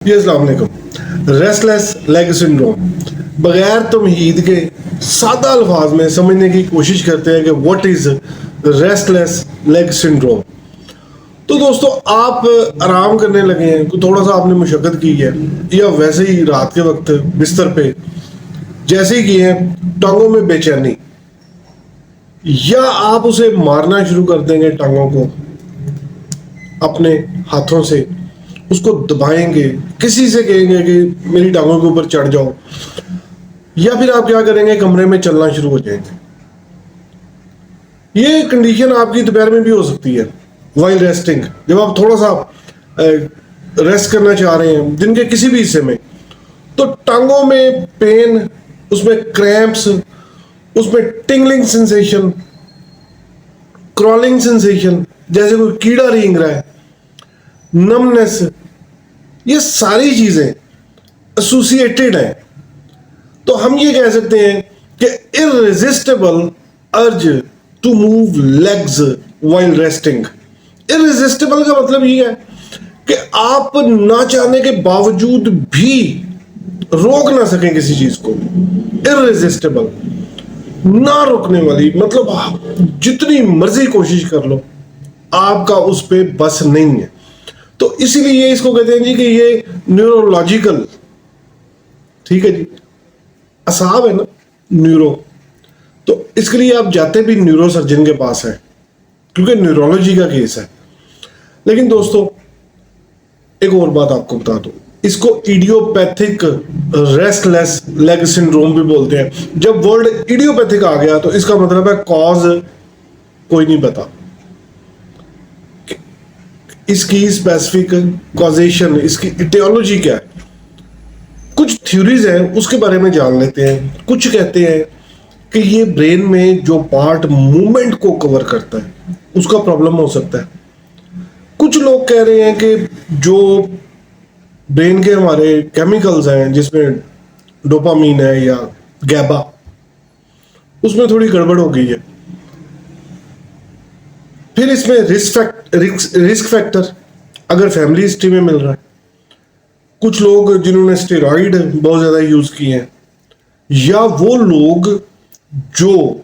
जी अस्सलाम वालेकुम। Restless leg syndrome बगैर तमहीद के सादा अल्फाज में समझने की कोशिश करते हैं कि what is restless leg syndrome. तो दोस्तों, आप आराम करने लगे हैं, तो थोड़ा सा आपने मुशक्कत की है, या वैसे ही रात के वक्त बिस्तर पे जैसे ही किए हैं, टांगों में बेचैनी, या आप उसे मारना शुरू कर देंगे टांगों को अपने हाथों से, उसको दबाएंगे, किसी से कहेंगे कि मेरी टांगों के ऊपर चढ़ जाओ, या फिर आप क्या करेंगे, कमरे में चलना शुरू हो जाएंगे। ये कंडीशन आपकी दोपहर में भी हो सकती है वाइल रेस्टिंग, जब आप थोड़ा सा रेस्ट करना चाह रहे हैं दिन के किसी भी हिस्से में, तो टांगों में पेन, उसमें क्रैम्प्स, उसमें टिंगलिंग सेंसेशन, क्रॉलिंग सेंसेशन, जैसे कोई कीड़ा रेंग रहा है, नमनेस, ये सारी चीजें एसोसिएटेड हैं। तो हम ये कह सकते हैं कि irresistible urge to move legs while resting. Irresistible का मतलब ये है कि आप ना चाहने के बावजूद भी रोक ना सकें किसी चीज को। इररेजिस्टिबल, ना रोकने वाली, मतलब आप जितनी मर्जी कोशिश कर लो, आपका उस पे बस नहीं है। तो इसीलिए इसको कहते हैं जी कि ये न्यूरोलॉजिकल, ठीक है जी, असाब है ना, न्यूरो। तो इसके लिए आप जाते भी न्यूरो सर्जन के पास है, क्योंकि न्यूरोलॉजी का केस है। लेकिन दोस्तों, एक और बात आपको बता दूं, इसको इडियोपैथिक रेस्टलेस लेग सिंड्रोम भी बोलते हैं। जब वर्ड इडियोपैथिक आ गया तो इसका मतलब है कॉज कोई नहीं पता, इसकी स्पेसिफिक कॉजेशन, इसकी इटियोलॉजी क्या है। कुछ थ्योरीज हैं, उसके बारे में जान लेते हैं। कुछ कहते हैं कि ये ब्रेन में जो पार्ट मूवमेंट को कवर करता है उसका प्रॉब्लम हो सकता है। कुछ लोग कह रहे हैं कि जो ब्रेन के हमारे केमिकल्स हैं, जिसमें डोपामीन है या गैबा, उसमें थोड़ी गड़बड़ हो गई है। फिर इसमें रिस्क फैक्टर अगर फैमिली हिस्ट्री में मिल रहा है, कुछ लोग जिन्होंने स्टेरॉइड बहुत ज्यादा यूज किए हैं, या वो लोग जो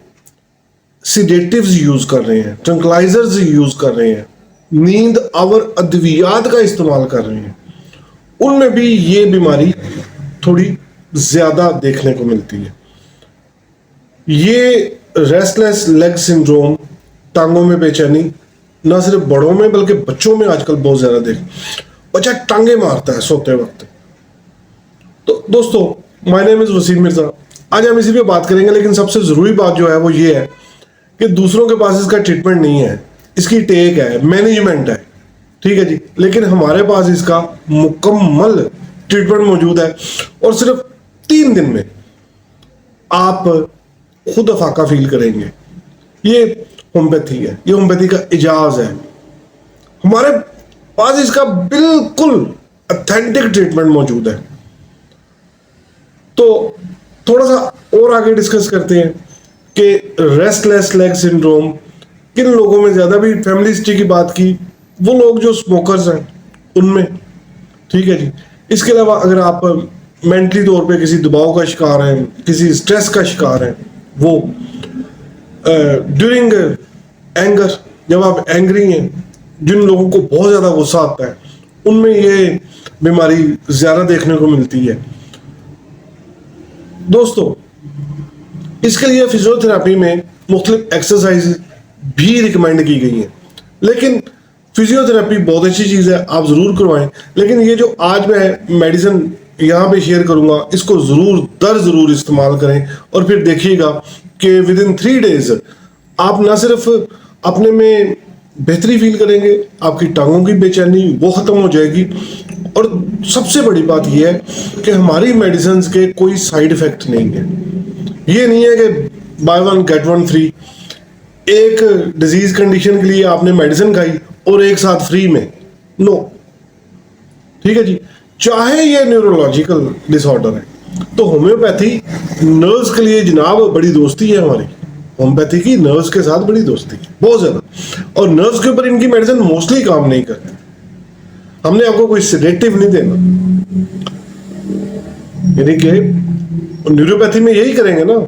सिडेटिव्स यूज कर रहे हैं, ट्रंकलाइजर्स यूज कर रहे हैं, नींद और अद्वियात का इस्तेमाल कर रहे हैं, उनमें भी ये बीमारी थोड़ी ज्यादा देखने को मिलती है। ये रेस्टलेस लेग सिंड्रोम, टांगों में बेचैनी, ना सिर्फ बड़ों में बल्कि बच्चों में आजकल बहुत ज्यादा बच्चा टांगे मारता है सोते वक्त। तो दोस्तों, my name is Wasim Mirza. आज हम इसी पे बात करेंगे, लेकिन सबसे जरूरी बात जो है वो ये है कि दूसरों के पास इसका ट्रीटमेंट नहीं है, इसकी टेक है, मैनेजमेंट है, ठीक है जी, लेकिन हमारे पास इसका मुकम्मल ट्रीटमेंट मौजूद है। और सिर्फ 3 दिन में आप खुद अफाका फील करेंगे। ये होम्योपैथी है, ये होम्योपैथी का इजाज है। हमारे पास इसका बिल्कुल ऑथेंटिक ट्रीटमेंट मौजूद है। तो थोड़ा सा और आगे डिस्कस करते हैं कि रेस्टलेस लेग सिंड्रोम किन लोगों में ज्यादा, भी फैमिली हिस्ट्री की बात की, वो लोग जो स्मोकर्स हैं उनमें, ठीक है जी। इसके अलावा अगर आप मेंटली तौर पे किसी दबाव का शिकार हैं, किसी स्ट्रेस का शिकार हैं, वो ड्यूरिंग एंगर, जब आप एंग्री हैं, जिन लोगों को बहुत ज्यादा गुस्सा आता है, उनमें ये बीमारी ज्यादा देखने को मिलती है। दोस्तों, इसके लिए फिजियोथेरेपी में मुख्तलिफ एक्सरसाइज भी रिकमेंड की गई हैं, लेकिन फिजियोथेरेपी बहुत अच्छी चीज़ है, आप ज़रूर करवाएं। लेकिन ये जो आज मैं मेडिसिन यहाँ पे शेयर करूँगा, इसको ज़रूर इस्तेमाल करें, और फिर देखिएगा कि विद इन 3 डेज आप ना सिर्फ अपने में बेहतरी फील करेंगे, आपकी टांगों की बेचैनी वो ख़त्म हो जाएगी, और सबसे बड़ी बात यह है कि हमारी मेडिसिन के कोई साइड इफ़ेक्ट नहीं है। ये नहीं है कि बाय 1 गेट 1 फ्री, एक डिजीज कंडीशन के लिए आपने मेडिसिन खाई और एक साथ फ्री में, नो, ठीक है जी। चाहे ये न्यूरोलॉजिकल डिसऑर्डर है, तो होम्योपैथी नर्व्स के लिए जनाब बड़ी दोस्ती है हमारी। होम्योपैथी की नर्व्स के साथ बड़ी दोस्ती है, बहुत ज्यादा, और नर्व्स के ऊपर इनकी मेडिसिन मोस्टली काम नहीं करती। हमने आपको कोई सेडेटिव नहीं देना, यानी कि न्यूरोपैथी में यही करेंगे ना,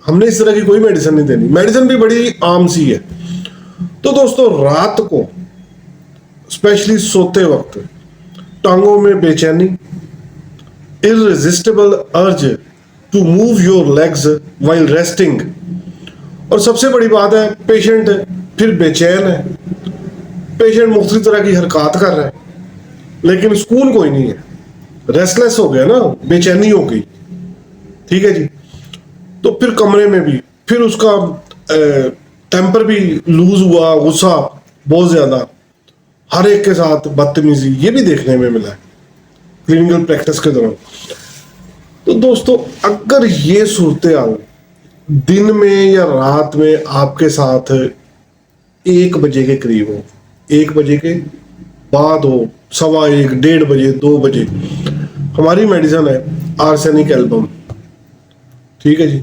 हमने इस तरह की कोई मेडिसिन नहीं देनी। मेडिसिन भी बड़ी आम सी है। तो दोस्तों, रात को स्पेशली सोते वक्त टांगों में बेचैनी, irresistible urge to move your legs while resting, और सबसे बड़ी बात है पेशेंट फिर बेचैन है, पेशेंट मुख्तलिफ तरह की हरकत कर रहा है लेकिन सुकून कोई नहीं है, रेस्टलेस हो गया ना, बेचैनी हो गई। ठीक है जी। तो फिर कमरे में भी फिर उसका टेम्पर भी लूज हुआ, गुस्सा बहुत ज्यादा, हर एक के साथ बदतमीजी, ये भी देखने में मिला है क्लिनिकल प्रैक्टिस के दौरान। तो दोस्तों, अगर ये सूरत हाल दिन में या रात में आपके साथ 1 बजे के करीब हो, 1 बजे के बाद हो, 1:15, 1:30 बजे, 2 बजे, हमारी मेडिसिन है आर्सेनिक एल्बम। ठीक है जी।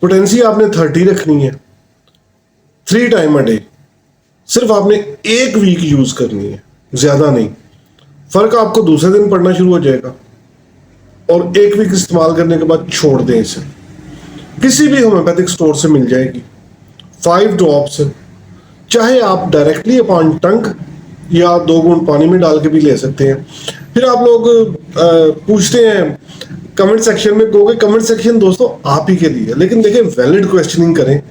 पोटेंसी आपने 30 रखनी है, 3 टाइम अ डे, सिर्फ आपने 1 वीक यूज करनी है, ज्यादा नहीं। फर्क आपको दूसरे दिन पड़ना शुरू हो जाएगा और 1 वीक इस्तेमाल करने के बाद छोड़ दें इसे। किसी भी होम्योपैथिक स्टोर से मिल जाएगी, 5 ड्रॉप्स, चाहे आप डायरेक्टली अपॉन टंग या 2 बूंद पानी में डाल के भी ले सकते हैं। फिर आप लोग पूछते हैं कमेंट सेक्शन में, कहोगे कमेंट सेक्शन दोस्तों आप ही के लिए, लेकिन देखिए वैलिड क्वेश्चनिंग करें,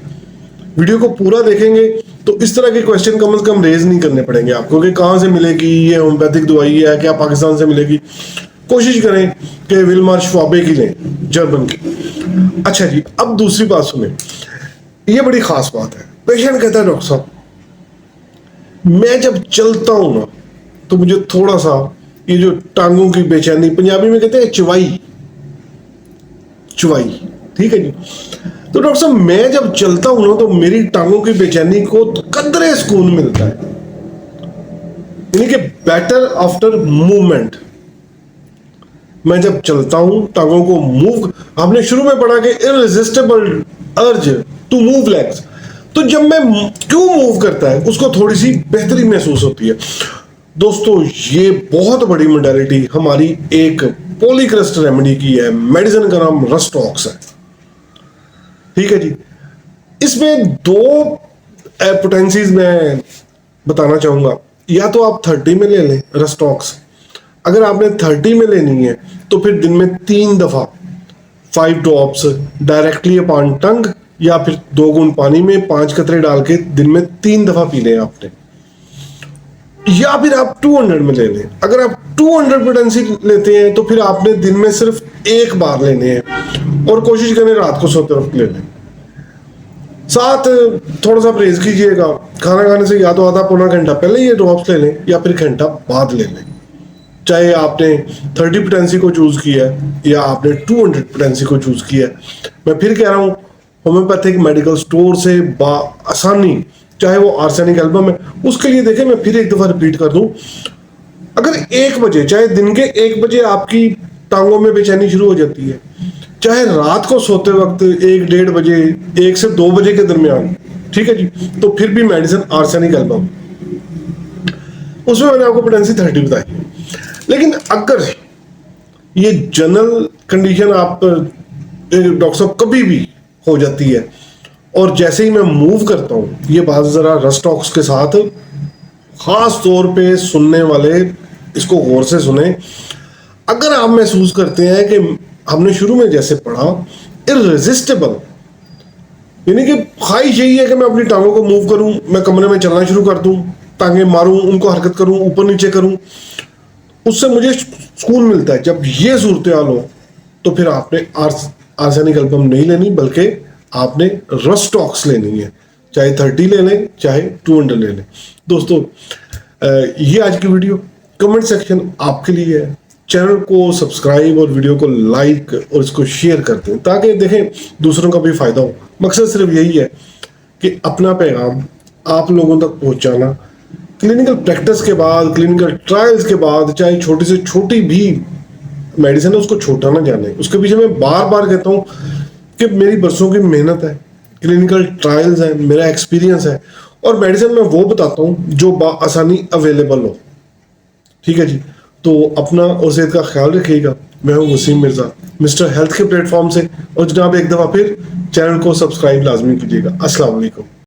वीडियो को पूरा देखेंगे तो इस तरह के क्वेश्चन कम से कम रेज नहीं करने पड़ेंगे आपको कि कहाँ से मिलेगी ये होम्योपैथिक दवाई है, क्या पाकिस्तान से मिलेगी। कोशिश करें कि विल्मर श्वाबे की लें, जर्मन की। अच्छा जी, अब दूसरी बात सुने, ये बड़ी खास बात है। पेशेंट कहता है डॉक्टर साहब मैं जब चलता हूं ना तो मुझे थोड़ा सा ये जो टांगों की बेचैनी, पंजाबी में कहते हैं चवाई चवाई, ठीक है जी। तो डॉक्टर साहब मैं जब चलता हूं ना तो मेरी टांगों की बेचैनी को कदरे सुकून मिलता है, यानी कि बेटर आफ्टर मूवमेंट। मैं जब चलता हूं टांगों को मूव, आपने शुरू में पढ़ा कि irresistible urge to move legs, तो जब मैं क्यों मूव करता है उसको थोड़ी सी बेहतरी महसूस होती है। दोस्तों, ये बहुत बड़ी मोडालिटी हमारी एक पॉलीक्रस्ट रेमेडी की है, मेडिसिन का नाम रस्टॉक्स है। ठीक है जी। इसमें 2 पोटेंसीज मैं बताना चाहूंगा, या तो आप 30 में ले लें रस्टॉक्स, अगर आपने 30 में लेनी है तो फिर दिन में 3 दफा 5 ड्रॉप्स डायरेक्टली अपॉन टंग या फिर 2 बूंद पानी में 5 कतरे डाल के दिन में 3 दफा पी लें आपने, या फिर आप 200 में ले लें। अगर आप 200 पोटेंसी लेते हैं तो फिर आपने दिन में सिर्फ 1 बार लेने हैं और कोशिश करें रात को सोते वक्त ले लें। साथ थोड़ा सा परहेज कीजिएगा, खाना खाने से या तो आधा पौना घंटा पहले ये ड्रॉप्स ले लें या फिर घंटा बाद ले लें। चाहे आपने 30 पोटेंसी को चूज किया है या आपने 200 पोटेंसी को चूज किया है, मैं फिर कह रहा हूं होम्योपैथिक मेडिकल स्टोर से आसानी, चाहे वो आर्सेनिक एल्बम है, उसके लिए देखें, मैं फिर एक दफा रिपीट कर दूं, अगर 1 बजे, चाहे दिन के 1 बजे आपकी टांगों में बेचैनी शुरू हो जाती है, चाहे रात को सोते वक्त 1-1:30 बजे, 1 से 2 बजे के दरमियान, ठीक है जी, तो फिर भी मेडिसिन आर्सेनिक एल्बम, उसमें मैंने आपको पोटेंसी 30 बताई। लेकिन अगर ये जनरल कंडीशन आप डॉक्टर साहब कभी भी हो जाती है और जैसे ही मैं मूव करता हूं, ये बात जरा रस्टॉक्स के साथ खास तौर पे सुनने वाले इसको गौर से सुने, अगर आप महसूस करते हैं कि हमने शुरू में जैसे पढ़ा इररेजिस्टिबल, यानी कि ख्वाहिश यही है कि मैं अपनी टांगों को मूव करूं, मैं कमरे में चलना शुरू कर दूं, टांगे मारूं, उनको हरकत करूं, ऊपर नीचे करूं, उससे मुझे सुकून मिलता है। जब ये सूरत हाल हो तो फिर आपने आर्सेनिक एल्बम नहीं लेनी, बल्कि आपने रस्टॉक्स लेनी है, चाहे 30 ले लें चाहे 200 ले लें। दोस्तों, ये आज की वीडियो, कमेंट सेक्शन आपके लिए है। चैनल को सब्सक्राइब और वीडियो को लाइक और इसको शेयर कर दें ताकि देखें दूसरों का भी फायदा हो। मकसद सिर्फ यही है कि अपना पैगाम आप लोगों तक पहुंचाना। क्लिनिकल प्रैक्टिस के बाद, क्लिनिकल ट्रायल्स के बाद, चाहे छोटी से छोटी भी मेडिसिन है उसको छोटा ना जाने। उसके पीछे मैं बार बार कहता हूँ कि मेरी बरसों की मेहनत है, क्लिनिकल ट्रायल्स है, मेरा एक्सपीरियंस है, और मेडिसिन मैं वो बताता हूँ जो आसानी अवेलेबल हो। ठीक है जी। तो अपना और सेहत का ख्याल रखिएगा। मैं हूँ वसीम मिर्ज़ा, मिस्टर हेल्थ के प्लेटफॉर्म से। और जनाब एक दफ़ा फिर चैनल को सब्सक्राइब लाजमी कीजिएगा। अस्सलाम वालेकुम।